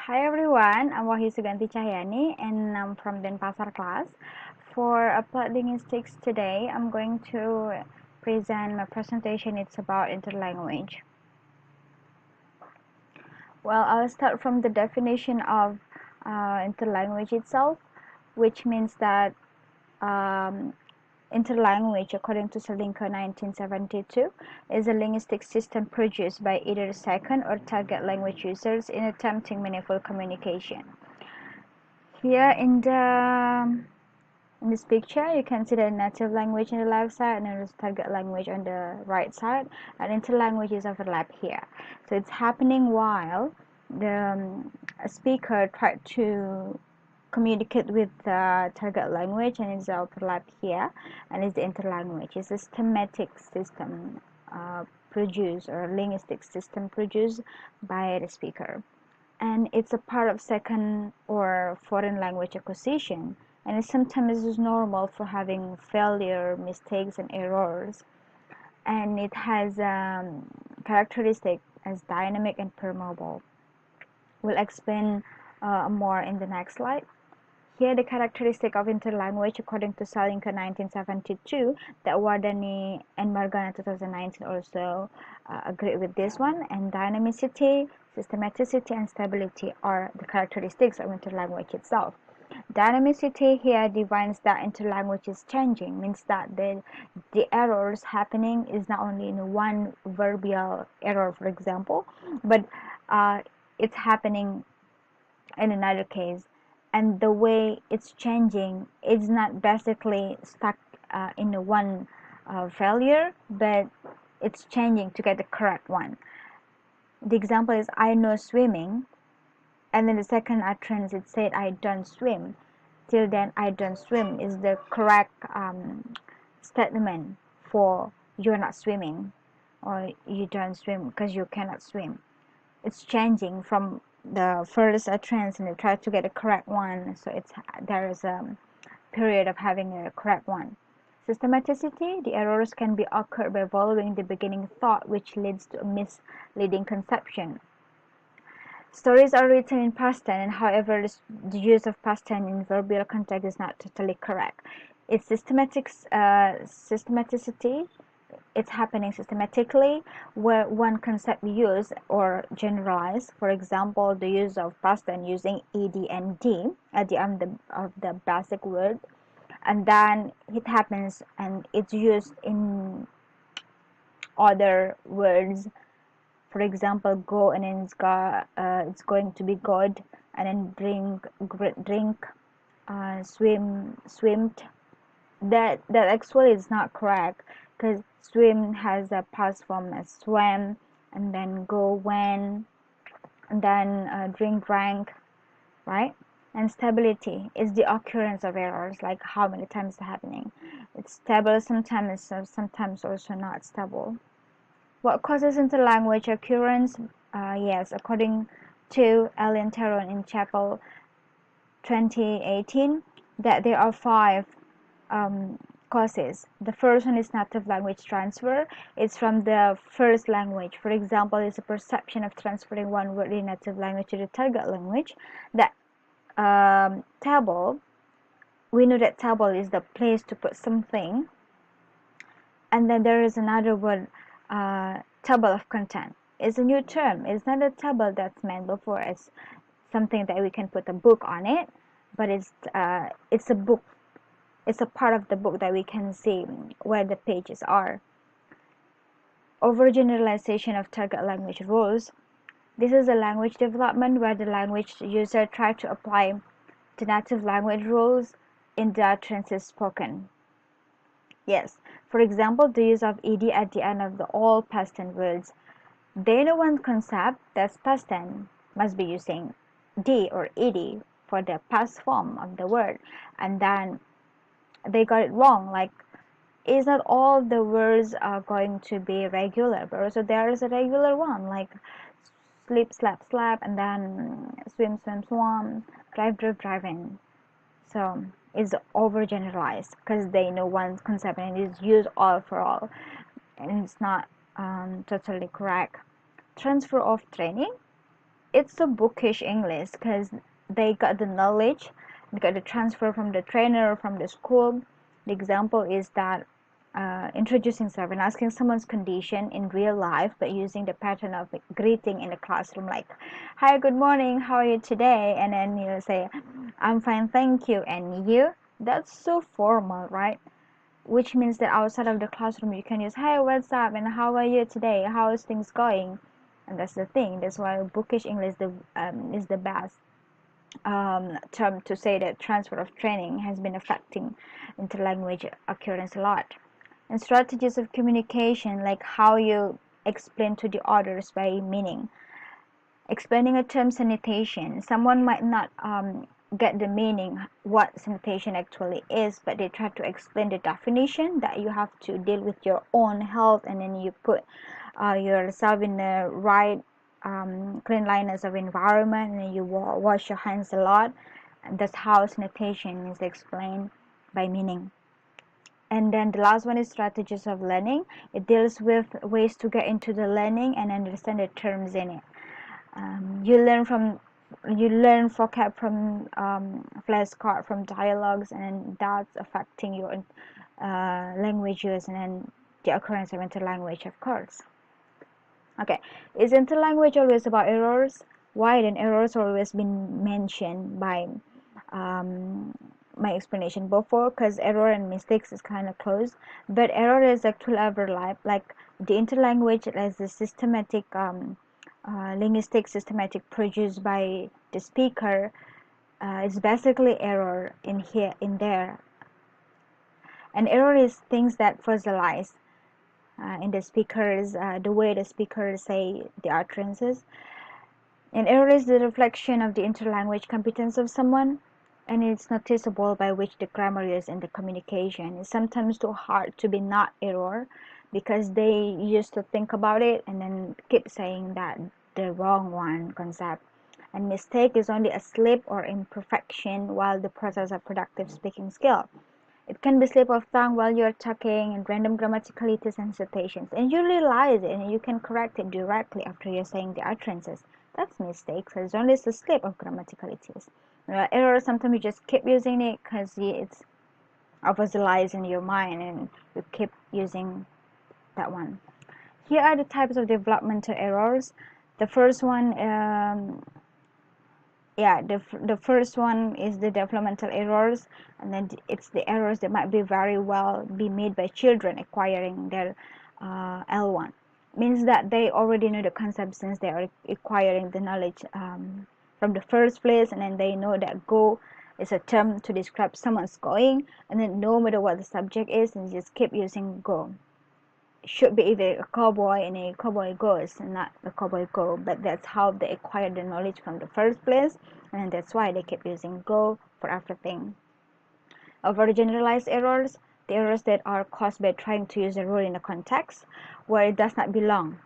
Hi everyone, I'm Wahyu Suganti Cahyani and I'm from Denpasar class. For Applied Linguistics today, I'm going to present my presentation. It's about interlanguage. Well, I'll start from the definition of interlanguage itself, which means that interlanguage, according to Selinka 1972, is a linguistic system produced by either second or target language users in attempting meaningful communication. Here in this picture, you can see the native language on the left side and then the target language on the right side, and interlanguages overlap here. So it's happening while the speaker tried to communicate with the target language, and it's overlap here, and it's the interlanguage. It's a thematic system produced, or linguistic system produced by the speaker, and it's a part of second or foreign language acquisition, and it sometimes is normal for having failure, mistakes, and errors, and it has characteristics as dynamic and permeable. We'll explain more in the next slide. Here the characteristic of interlanguage according to Salinka 1972, that Wardani and Margana 2019 also agree with this one, and dynamicity, systematicity, and stability are the characteristics of interlanguage itself. Dynamicity here defines that interlanguage is changing, means that the errors happening is not only in one verbal error, for example, but it's happening in another case, and the way it's changing is not basically stuck in one failure, but it's changing to get the correct one. The example is I know swimming, and then the second utterance it said I don't swim. Till then I don't swim is the correct statement for you're not swimming, or you don't swim because you cannot swim. It's changing from the first utterance and they try to get a correct one, so there is a period of having a correct one. Systematicity, the errors can be occurred by following the beginning thought, which leads to a misleading conception. Stories are written in past tense, and however the use of past tense in verbal context is not totally correct. It's systematicity. It's happening systematically where one concept used or generalized. For example, the use of past tense using ed and d at the end of the basic word, and then it happens and it's used in other words. For example, go, and then it's going to be good, and then drink, swimmed. That actually is not correct, because swim has a past form as swam, and then go went, and then drink drank, right? And stability is the occurrence of errors, like how many times it's happening. It's stable sometimes also not stable. What causes interlanguage occurrence? Yes, according to Ellen Teron in Chapel 2018, that there are 5 causes. The first one is native language transfer. It's from the first language. For example, it's a perception of transferring one word in native language to the target language. That table, we know that table is the place to put something, and then there is another word, table of content. It's a new term. It's not a table that's meant before as something that we can put a book on it, but it's a book. It's a part of the book that we can see where the pages are. Overgeneralization of target language rules. This is a language development where the language user tries to apply the native language rules in the utterances spoken. Yes, for example, the use of ed at the end of all past tense words. They know one concept that's past tense must be using d or ed for the past form of the word, and then they got it wrong. Like, is not all the words are going to be regular, but also there is a regular one, like sleep, slap, slap, and then swim, swim, swam, drive, drive, driving. So it's overgeneralized because they know one concept and it is used all for all, and it's not totally correct. Transfer of training. it's a bookish English because they got the knowledge, they got the transfer from the trainer or from the school. The example is that introducing self and asking someone's condition in real life, but using the pattern of greeting in the classroom, like, "Hi, good morning, how are you today?" And then you say, "I'm fine, thank you, and you?" That's so formal, right? Which means that outside of the classroom you can use, "Hey, what's up, and how are you today, how is things going?" And that's the thing, that's why bookish English is the best term to say that transfer of training has been affecting interlanguage occurrence a lot. And strategies of communication, like how you explain to the others by meaning. Explaining a term sanitation, someone might not get the meaning what sanitation actually is, but they try to explain the definition that you have to deal with your own health, and then you put yourself in the right cleanliness of environment, and then you wash your hands a lot, and that's how sanitation is explained by meaning. And then the last one is strategies of learning. It deals with ways to get into the learning and understand the terms in it. You learn vocab from flashcard, from dialogues, and that's affecting your language use, and then the occurrence of interlanguage, of course. Okay, is interlanguage always about errors? Why then errors always been mentioned by my explanation before? Because error and mistakes is kind of close, but error is actually overlap. Like the interlanguage as the systematic linguistic systematic produced by the speaker is basically error in here, in there. And error is things that fossilize in the speakers, the way the speakers say the utterances. And error is the reflection of the interlanguage competence of someone, and it's noticeable by which the grammar is in the communication. It's sometimes too hard to be not error because they used to think about it and then keep saying that the wrong one concept. And mistake is only a slip or imperfection while the process of productive speaking skill. It can be slip of tongue while you're talking, and random grammaticalities and citations, and you realize it and you can correct it directly after you're saying the utterances. That's mistakes. It's only a slip of grammaticalities. Error, sometimes you just keep using it because it's fossilized in your mind and you keep using that one. Here are the types of developmental errors. The first one, the first one is the developmental errors, and then it's the errors that might be very well be made by children acquiring their L1. Means that they already know the concept since they are acquiring the knowledge from the first place, and then they know that go is a term to describe someone's going, and then no matter what the subject is, and just keep using go. Should be either a cowboy and a cowboy goes, and not a cowboy go, but that's how they acquired the knowledge from the first place, and that's why they keep using go for everything. Overgeneralized errors, the errors that are caused by trying to use a rule in a context where it does not belong,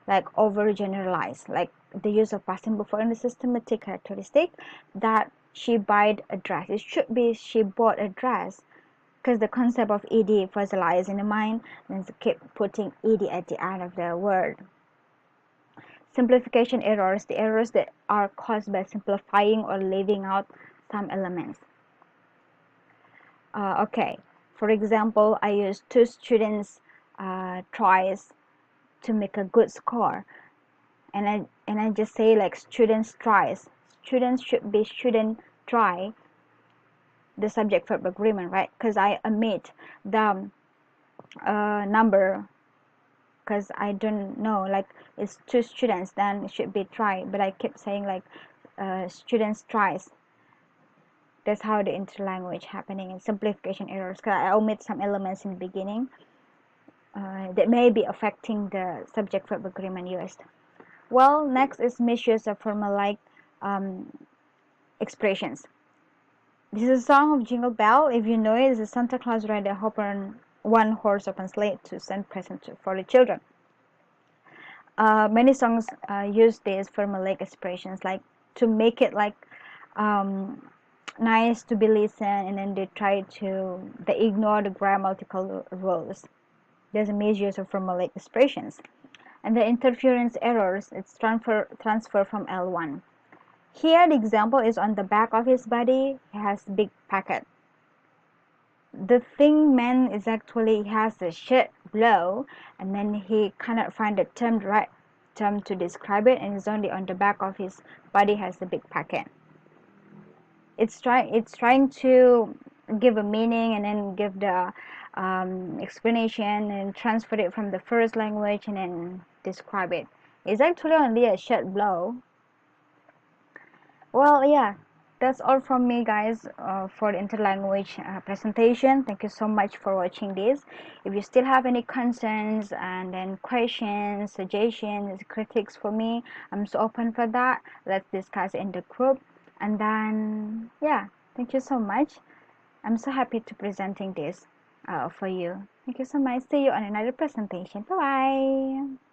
like overgeneralized, like the use of past simple for in the systematic characteristic that she bought a dress. It should be she bought a dress, because the concept of ed fossilized in the mind, and keep putting ed at the end of the word. Simplification errors, the errors that are caused by simplifying or leaving out some elements. Okay, for example, I use 2 students tries to make a good score, and I just say like students tries. Students should be shouldn't try the subject verb agreement, right? Because I omit the number because I don't know, like it's 2 students, then it should be try, but I keep saying like students tries. That's how the interlanguage happening in simplification errors, because I omit some elements in the beginning that may be affecting the subject verb agreement used. Well, next is misuse of formal-like expressions. This is a song of Jingle Bell. If you know it, it's a Santa Claus ride a hop on one horse open sleigh to send presents for the children. Many songs use these formal-like expressions, like to make it like nice to be listened, and then they ignore the grammatical rules. There's a misuse of formal-like expressions. And the interference errors, it's transfer from L1. Here the example is on the back of his body, he has big packet. The thing meant is actually he has a shirt below, and then he cannot find the right term to describe it, and it's only on the back of his body has a big packet. It's trying to give a meaning and then give the explanation and transfer it from the first language and then describe it. It's actually only a shirt below. Well, yeah, that's all from me, guys, for the interlanguage presentation. Thank you so much for watching this. If you still have any concerns and then questions, suggestions, critiques for me, I'm so open for that. Let's discuss in the group. And then, yeah, thank you so much. I'm so happy to presenting this for you. Thank you so much. See you on another presentation. Bye bye.